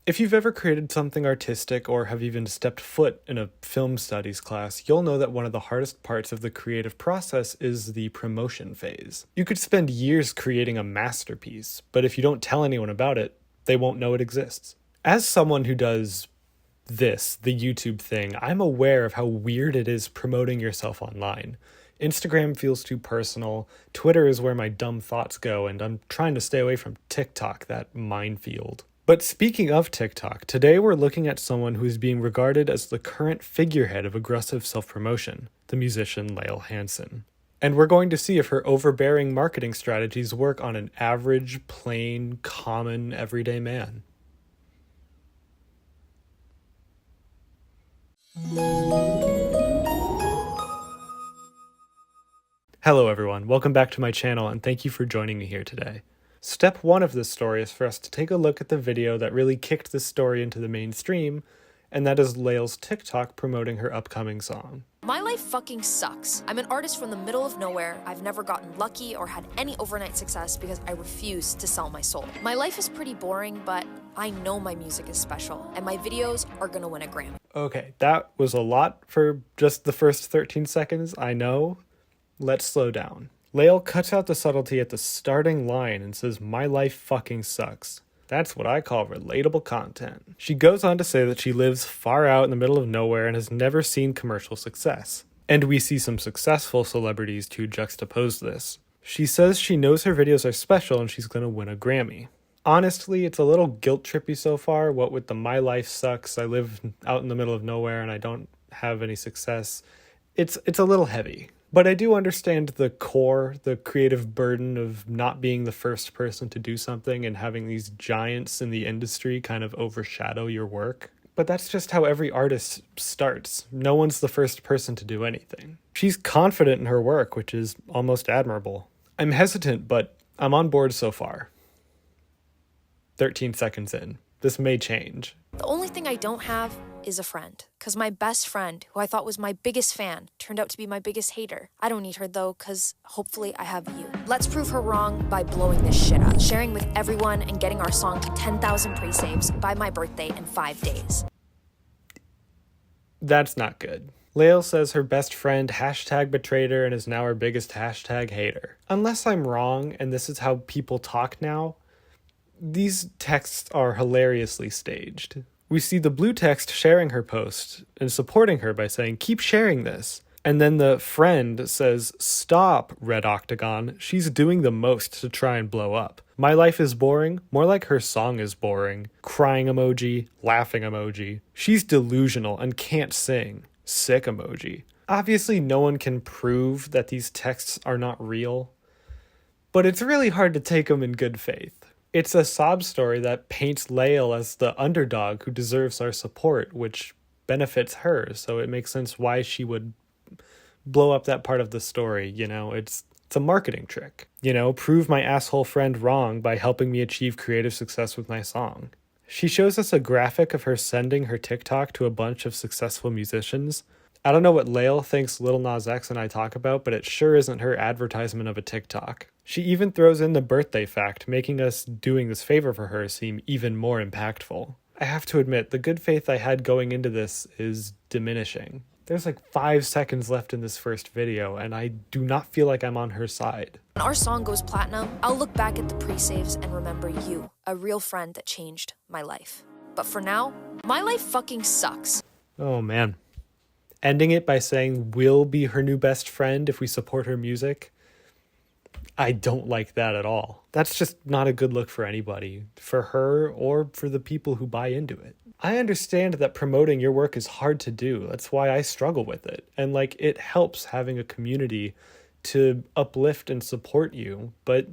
If you've ever created something artistic or have even stepped foot in a film studies class, you'll know that one of the hardest parts of the creative process is the promotion phase. You could spend years creating a masterpiece, but if you don't tell anyone about it, they won't know it exists. As someone who does this, the YouTube thing, I'm aware of how weird it is promoting yourself online. Instagram feels too personal, Twitter is where my dumb thoughts go, and I'm trying to stay away from TikTok, that minefield. But speaking of TikTok, today we're looking at someone who is being regarded as the current figurehead of aggressive self-promotion, the musician Lael Hansen. And we're going to see if her overbearing marketing strategies work on an average, plain, common, everyday man. Hello everyone, welcome back to my channel and thank you for joining me here today. Step 1 of this story is for us to take a look at the video that really kicked this story into the mainstream, and that is Lael's TikTok promoting her upcoming song. My life fucking sucks. I'm an artist from the middle of nowhere. I've never gotten lucky or had any overnight success because I refuse to sell my soul. My life is pretty boring, but I know my music is special, and my videos are gonna win a Grammy. Okay, that was a lot for just the first 13 seconds, I know. Let's slow down. Lael cuts out the subtlety at the starting line and says, "My life fucking sucks." That's what I call relatable content. She goes on to say that she lives far out in the middle of nowhere and has never seen commercial success. And we see some successful celebrities to juxtapose this. She says she knows her videos are special and she's gonna win a Grammy. Honestly, it's a little guilt-trippy so far, what with the "my life sucks, I live out in the middle of nowhere and I don't have any success." It's a little heavy. But I do understand the core, the creative burden of not being the first person to do something and having these giants in the industry kind of overshadow your work. But that's just how every artist starts. No one's the first person to do anything. She's confident in her work, which is almost admirable. I'm hesitant, but I'm on board so far. 13 seconds in. This may change. The only thing I don't have is a friend, because my best friend, who I thought was my biggest fan, turned out to be my biggest hater. I don't need her though, because hopefully I have you. Let's prove her wrong by blowing this shit up, sharing with everyone, and getting our song to 10,000 pre-saves by my birthday in 5 days. That's not good. Lael says her best friend #betrayed her and is now her biggest #hater. Unless I'm wrong, and this is how people talk now, these texts are hilariously staged. We see the blue text sharing her post and supporting her by saying, "Keep sharing this." And then the friend says, "Stop, Red Octagon. She's doing the most to try and blow up. My life is boring. More like her song is boring. Crying emoji, laughing emoji. She's delusional and can't sing. Sick emoji." Obviously, no one can prove that these texts are not real, but it's really hard to take them in good faith. It's a sob story that paints Lael as the underdog who deserves our support, which benefits her, so it makes sense why she would blow up that part of the story, It's a marketing trick. Prove my asshole friend wrong by helping me achieve creative success with my song. She shows us a graphic of her sending her TikTok to a bunch of successful musicians. I don't know what Lael thinks Lil Nas X and I talk about, but it sure isn't her advertisement of a TikTok. She even throws in the birthday fact, making us doing this favor for her seem even more impactful. I have to admit, the good faith I had going into this is diminishing. There's like 5 seconds left in this first video, and I do not feel like I'm on her side. When our song goes platinum, I'll look back at the pre-saves and remember you, a real friend that changed my life. But for now, my life fucking sucks. Oh man. Ending it by saying we'll be her new best friend if we support her music, I don't like that at all. That's just not a good look for anybody, for her or for the people who buy into it. I understand that promoting your work is hard to do. That's why I struggle with it. And it helps having a community to uplift and support you, but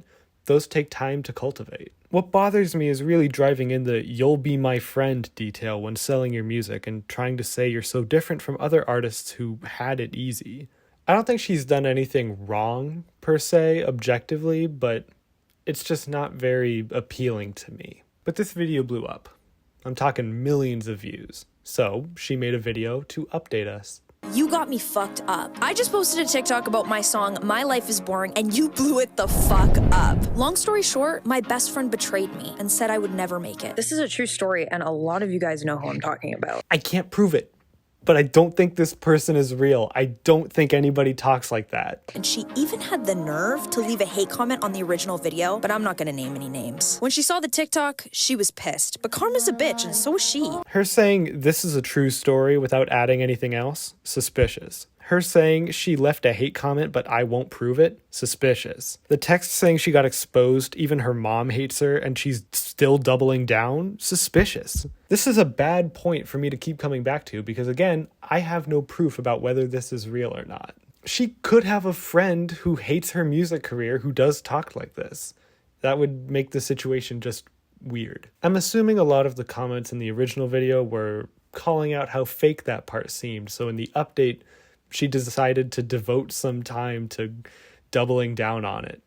those take time to cultivate. What bothers me is really driving in the "you'll be my friend" detail when selling your music and trying to say you're so different from other artists who had it easy. I don't think she's done anything wrong, per se, objectively, but it's just not very appealing to me. But this video blew up. I'm talking millions of views. So she made a video to update us. You got me fucked up. I just posted a TikTok about my song, My Life is Boring, and you blew it the fuck up. Long story short, my best friend betrayed me and said I would never make it. This is a true story, and a lot of you guys know who I'm talking about. I can't prove it, but I don't think this person is real. I don't think anybody talks like that. And she even had the nerve to leave a hate comment on the original video, but I'm not gonna name any names. When she saw the TikTok, she was pissed. But Karma's a bitch, and so is she. Her saying this is a true story without adding anything else, suspicious. Her saying she left a hate comment but I won't prove it, suspicious. The text saying she got exposed, even her mom hates her and she's still doubling down, suspicious. This is a bad point for me to keep coming back to because again, I have no proof about whether this is real or not. She could have a friend who hates her music career who does talk like this. That would make the situation just weird. I'm assuming a lot of the comments in the original video were calling out how fake that part seemed, so in the update, she decided to devote some time to doubling down on it.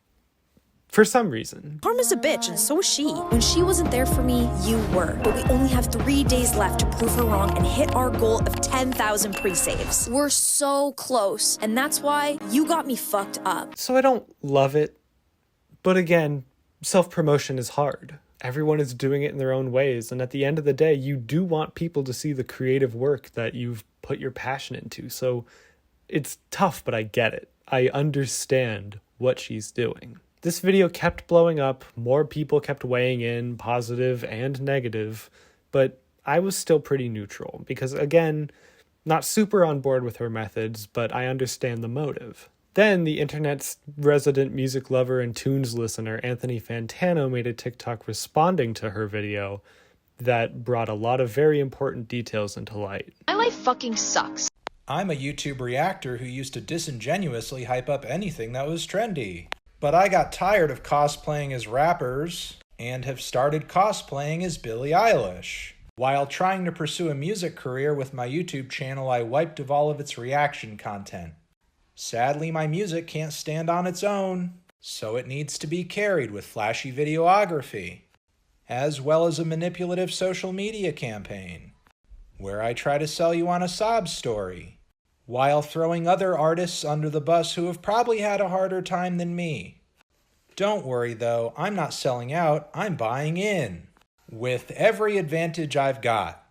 For some reason. Karma's a bitch, and so is she. When she wasn't there for me, you were. But we only have 3 days left to prove her wrong and hit our goal of 10,000 pre-saves. We're so close, and that's why you got me fucked up. So I don't love it, but again, self-promotion is hard. Everyone is doing it in their own ways, and at the end of the day, you do want people to see the creative work that you've put your passion into, so it's tough, but I get it. I understand what she's doing. This video kept blowing up, more people kept weighing in, positive and negative, but I was still pretty neutral because, again, not super on board with her methods, but I understand the motive. Then the internet's resident music lover and tunes listener, Anthony Fantano, made a TikTok responding to her video that brought a lot of very important details into light. My life fucking sucks. I'm a YouTube reactor who used to disingenuously hype up anything that was trendy. But I got tired of cosplaying as rappers and have started cosplaying as Billie Eilish. While trying to pursue a music career with my YouTube channel, I wiped of all of its reaction content. Sadly, my music can't stand on its own, so it needs to be carried with flashy videography, as well as a manipulative social media campaign, where I try to sell you on a sob story, while throwing other artists under the bus who have probably had a harder time than me. Don't worry though, I'm not selling out, I'm buying in, with every advantage I've got.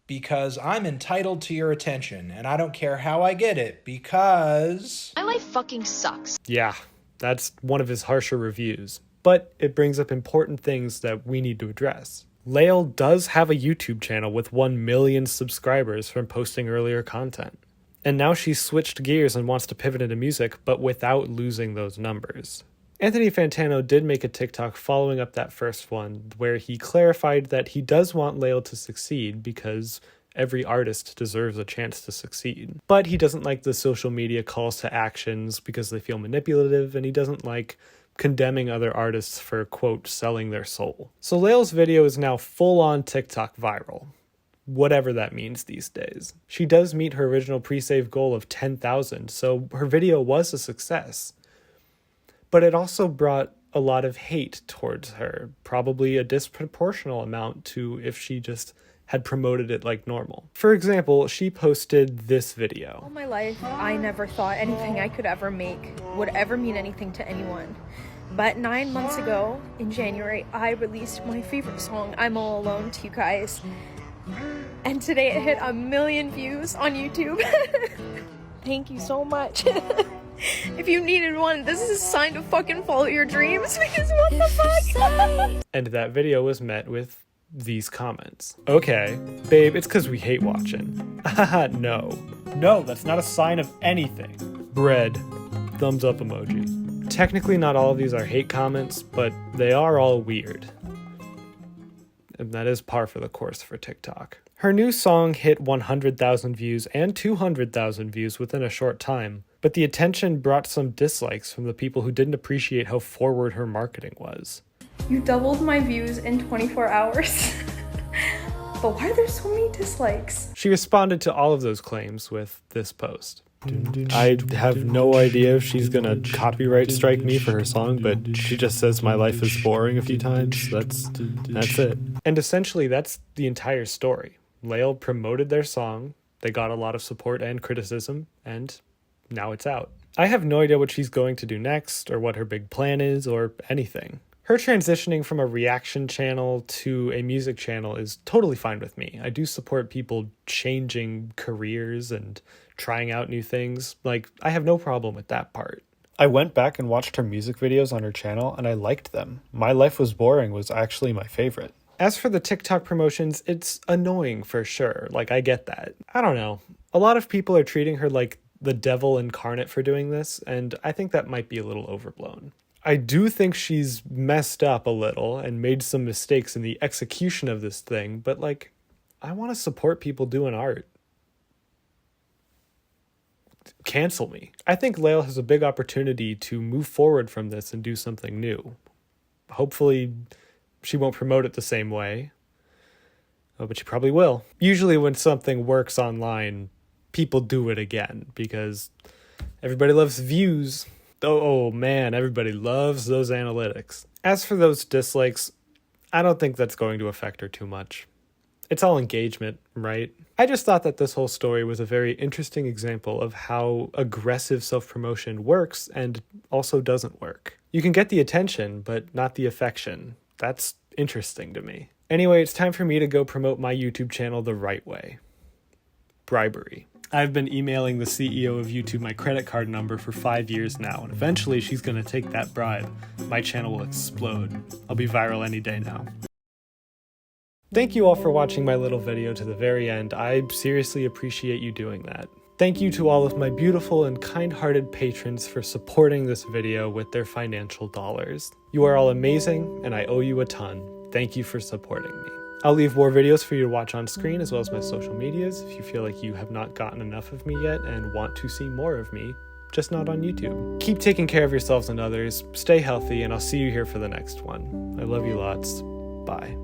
Because I'm entitled to your attention, and I don't care how I get it, because My life fucking sucks. Yeah, that's one of his harsher reviews, but it brings up important things that we need to address. Lael does have a YouTube channel with 1 million subscribers from posting earlier content. And now she's switched gears and wants to pivot into music, but without losing those numbers. Anthony Fantano did make a TikTok following up that first one, where he clarified that he does want Lael to succeed because every artist deserves a chance to succeed. But he doesn't like the social media calls to actions because they feel manipulative, and he doesn't like condemning other artists for, quote, selling their soul. So Lael's video is now full-on TikTok viral. Whatever that means these days. She does meet her original pre-save goal of 10,000, so her video was a success. But it also brought a lot of hate towards her, probably a disproportional amount to if she just had promoted it like normal. For example, she posted this video. All my life, I never thought anything I could ever make would ever mean anything to anyone. But 9 months ago, in January, I released my favorite song, I'm All Alone, to you guys. And today it hit 1 million views on YouTube. Thank you so much. If you needed one, this is a sign to fucking follow your dreams, because what the fuck? And that video was met with these comments. Okay, babe, it's because we hate watching. Haha, no. No, that's not a sign of anything. Bread. Thumbs up emoji. Technically not all of these are hate comments, but they are all weird. And that is par for the course for TikTok. Her new song hit 100,000 views and 200,000 views within a short time, but the attention brought some dislikes from the people who didn't appreciate how forward her marketing was. You doubled my views in 24 hours. But why are there so many dislikes? She responded to all of those claims with this post. I have no idea if she's gonna copyright strike me for her song, but she just says my life is boring a few times. That's it. And essentially that's the entire story. Lael promoted their song, They got a lot of support and criticism, and now it's out. I have no idea what she's going to do next, or what her big plan is, or anything. Her transitioning from a reaction channel to a music channel is totally fine with me. I do support people changing careers and trying out new things. Like, I have no problem with that part. I went back and watched her music videos on her channel, and I liked them. My Life Was Boring was actually my favorite. As for the TikTok promotions, it's annoying for sure. Like, I get that. I don't know. A lot of people are treating her like the devil incarnate for doing this, and I think that might be a little overblown. I do think she's messed up a little and made some mistakes in the execution of this thing, but like, I want to support people doing art. Cancel me. I think Lael has a big opportunity to move forward from this and do something new. Hopefully she won't promote it the same way. Oh, but she probably will. Usually when something works online, people do it again because everybody loves views. Oh man, everybody loves those analytics. As for those dislikes, I don't think that's going to affect her too much. It's all engagement, right? I just thought that this whole story was a very interesting example of how aggressive self-promotion works and also doesn't work. You can get the attention, but not the affection. That's interesting to me. Anyway, it's time for me to go promote my YouTube channel the right way. Bribery. I've been emailing the CEO of YouTube my credit card number for 5 years now, and eventually she's going to take that bribe. My channel will explode. I'll be viral any day now. Thank you all for watching my little video to the very end. I seriously appreciate you doing that. Thank you to all of my beautiful and kind-hearted patrons for supporting this video with their financial dollars. You are all amazing, and I owe you a ton. Thank you for supporting me. I'll leave more videos for you to watch on screen, as well as my social medias, if you feel like you have not gotten enough of me yet and want to see more of me, just not on YouTube. Keep taking care of yourselves and others, stay healthy, and I'll see you here for the next one. I love you lots. Bye.